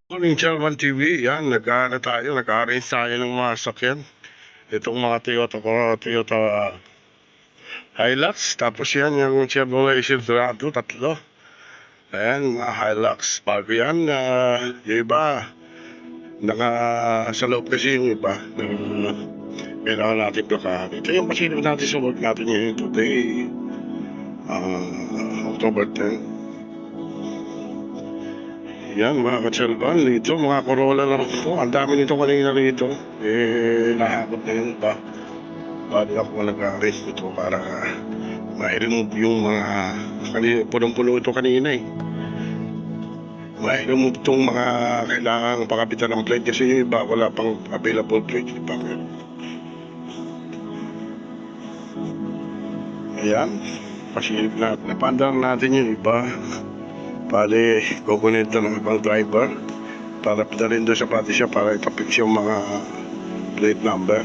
Morning, Chalman TV. Yan, nag-arrange tayo ng mga sakyan. Itong mga Toyota Hilux. Tapos yan, yung Chevrolet Silverado, tatlo. Ayan, mga Hilux. Bago yan, yung iba, sa loob kasi yung iba. Kailangan natin plakahan. Ito yung pasilip natin sa work natin ngayon today. October 10. Yan mga katsalban, dito mga Corolla lang po. Ang dami nito kanina rito. Nahabot na yun ba? Bali ako nag-arrange nito para ma-remove yung mga punong-puno ito kanina eh. Ma-remove itong mga kailangang pakapitan ng plate kasi yung iba wala pang available plate. Ayan, pasilip na. Napandang natin yung iba. Bali, kukunin ito ng ibang driver para pinalin doon sa pati siya para ipapix yung mga plate number.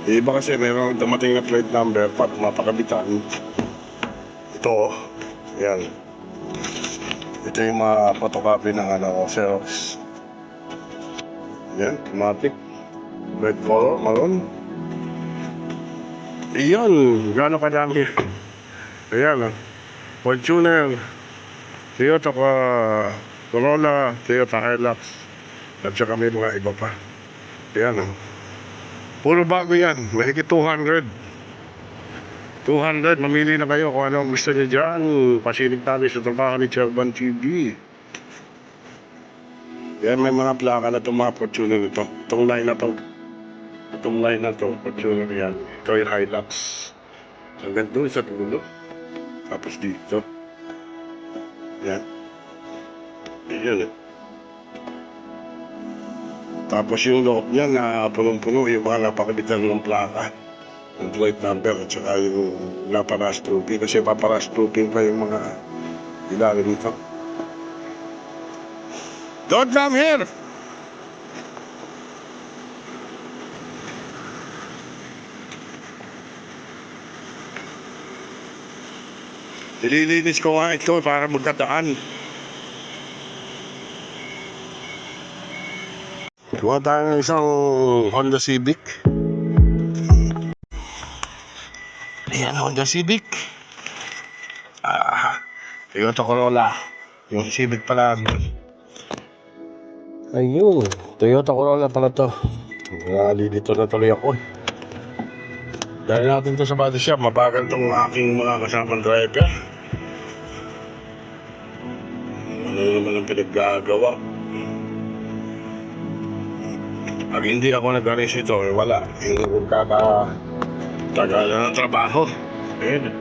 Iba kasi mayroong dumating na plate number pag mapakabitan. Ito, yan. Ito yung mga photocopy ng Xerox. Yan, automatic. Red color, maroon. Iyon, gano'n kadami. Ayan, Fortuner, Toyota Corolla, Toyota Hilux, at saka may mga iba pa. Ayan, puro bago yan, mahigit 200. Mamili na kayo kung anong gusto niyo dyan. Pasilip natin sa trabaho ni Chalman TV. Yan, may mga plaka na itong mga Fortuner ito. Itong line na to, Fortuner yan. Ito yung Hilux. Hanggang doon sa dulo. Tapos dito. Yan. Yan eh. Tapos yung loob niya na punong-puno yung mga napakabitan ng plaka. Yung plate number at saka yung naparas-proofing. Kasi paparas-proofing pa yung mga ilalim dito. Don't come here! Nililinis ko nga ito para magdadaan. Gawa tayo ng isang Honda Civic. Ayan, Honda Civic. Toyota Corolla. Yung Civic pala. Ayun, Toyota Corolla pala to. Nalilito na tuloy ako. Dahil natin to sa body shop, mabagal tong aking mga kasamang driver. Ano naman ang pinaggagawa. Pag hindi ako nag-arrange ito, wala. Hindi ko kakatagalan ng trabaho. Ayun.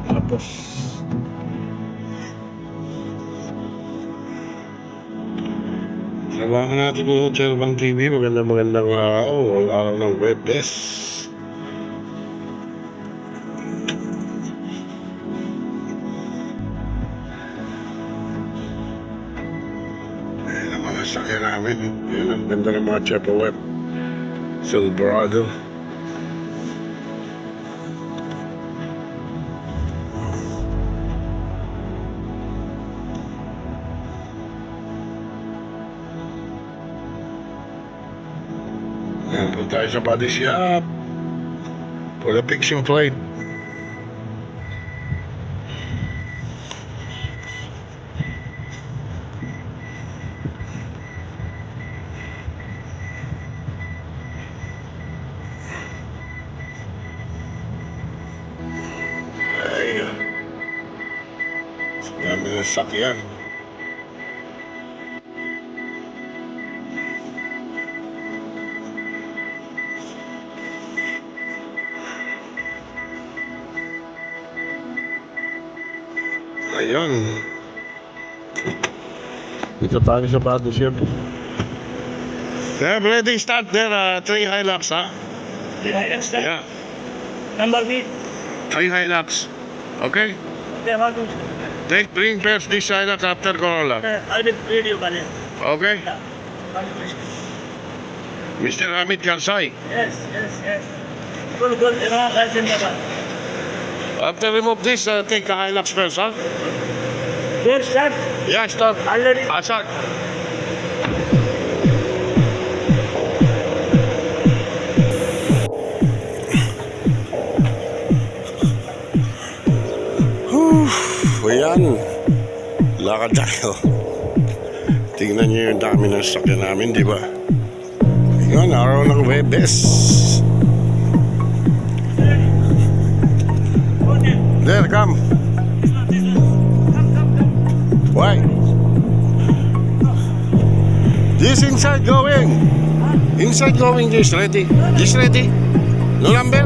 Tapos trabaho natin yung Chalman TV. Magandang araw ng Webes. Sakyan namin. Yan, ang ganda ng mga Chevrolet Silverado. Yan, punta tayo sa body shop. Pula fix yung plate. Dami ng sakyan. Ayun. Dito tayo sa battleship. Yeah, ready start there, 3 Hilux, ha? 3 Hilux, sir. Yeah, Number plate. 3 Hilux. Okay? Okay, Marcus. Bring first this Hilux after Corolla. I'll be radio ba rin? Okay? Yeah. Marcus. Mr. Hamid Karsay. Yes. Good. Mga kasin na ba? After remove this, take a Hilux first, huh? There, start. Yeah, start. Already. Start. Ayan. Lakad tayo. Tingnan nyo yung dami ng sakyan namin, di ba? Ayan, araw ng Webes. Go there. There, come. This one, this one. Come. Why? This inside going. Inside going, this ready. This ready. No number?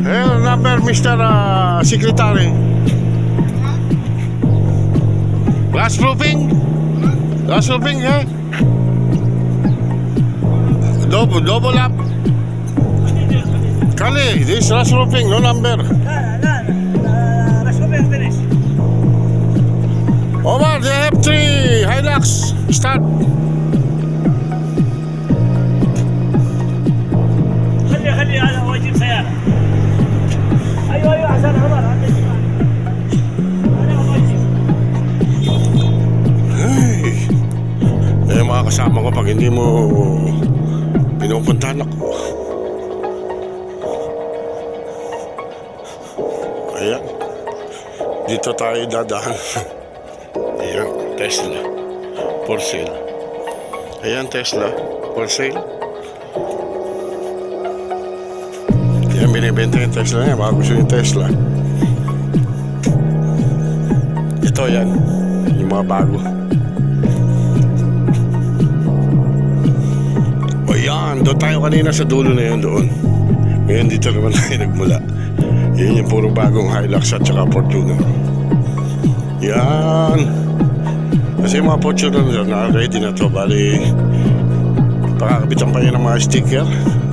Hey, number, Mr. Secretary. Last roofing? Last roofing, eh? Double up. Kali, this last roofing, no number. Let's go back finish. Omar, they have 3 Hilux. Start. خلي هذا هو يجيب سيارة. ايوه عشان عمر هذا هو يجيب. Eh, mga kasama ko pag hindi mo pinupuntahan ako. Ayan. Dito tayo dadaan. Ayan, Tesla. For sale. Ayan, Tesla. For sale. Ayan, binibenta yung Tesla niya. Baka gusto yung Tesla. Ito, yan. Yung mga bago. O yan, doon tayo kanina sa dulo na yun doon. Ngayon dito naman tayo nagmula. Yan yung puro bagong Hilux at saka Fortuner. Yan. Kasi yung mga Fortuner na ready na to. Bali, pakakabitan pa yun ng mga sticker.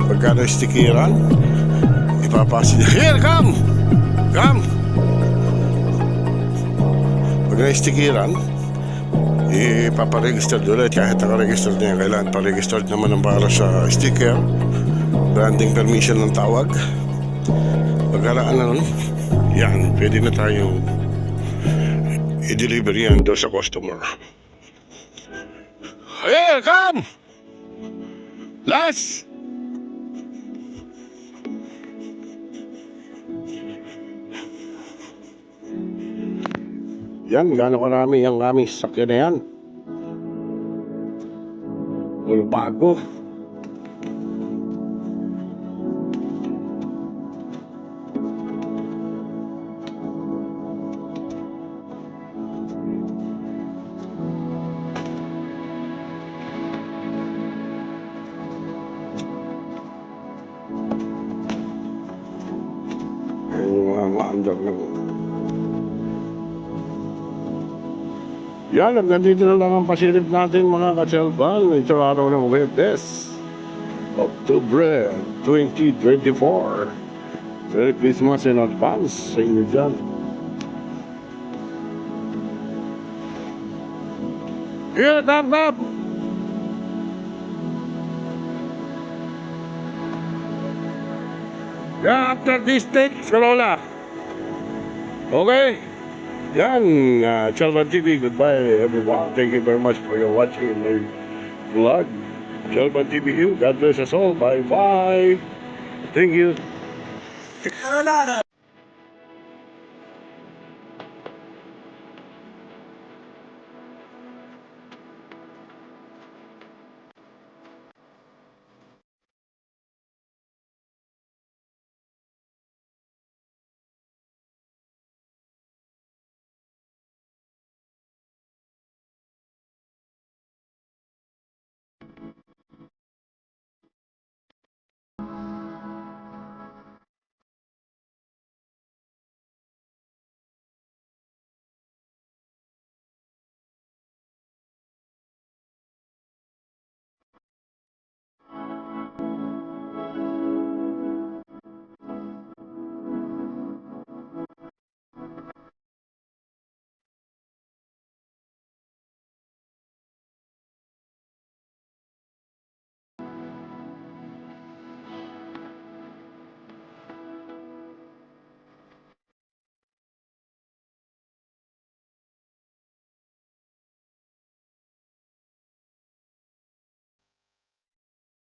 Pagka na-stickeran, ipapasa niya. Here, come! Come! Pag na-stickeran, ipaparegister ulit. Kahit nakaregister niya, kailangan paregister naman ng para sa sticker, branding permission ng tawag. Pagkaraan na nun, yan, pwede na tayong i-deliver yan doon sa customer. Here, come! Last! Yan, gano'ng karami ang aming sakyan na yan. Puro bago. Yan yung mga maandar ng... Yan, hanggang dito na lang ang pasilip natin mga ka-cellphone. Ito araw ng Webes, October 2024. Merry Christmas in advance sa inyo dyan. Here, tap, tap! Yeah, after this take, Corolla. Okay? Yan, Chelvan TV, goodbye everyone. Thank you very much for your watching my vlog. Chelvan TV, God bless us all. Bye-bye. Thank you.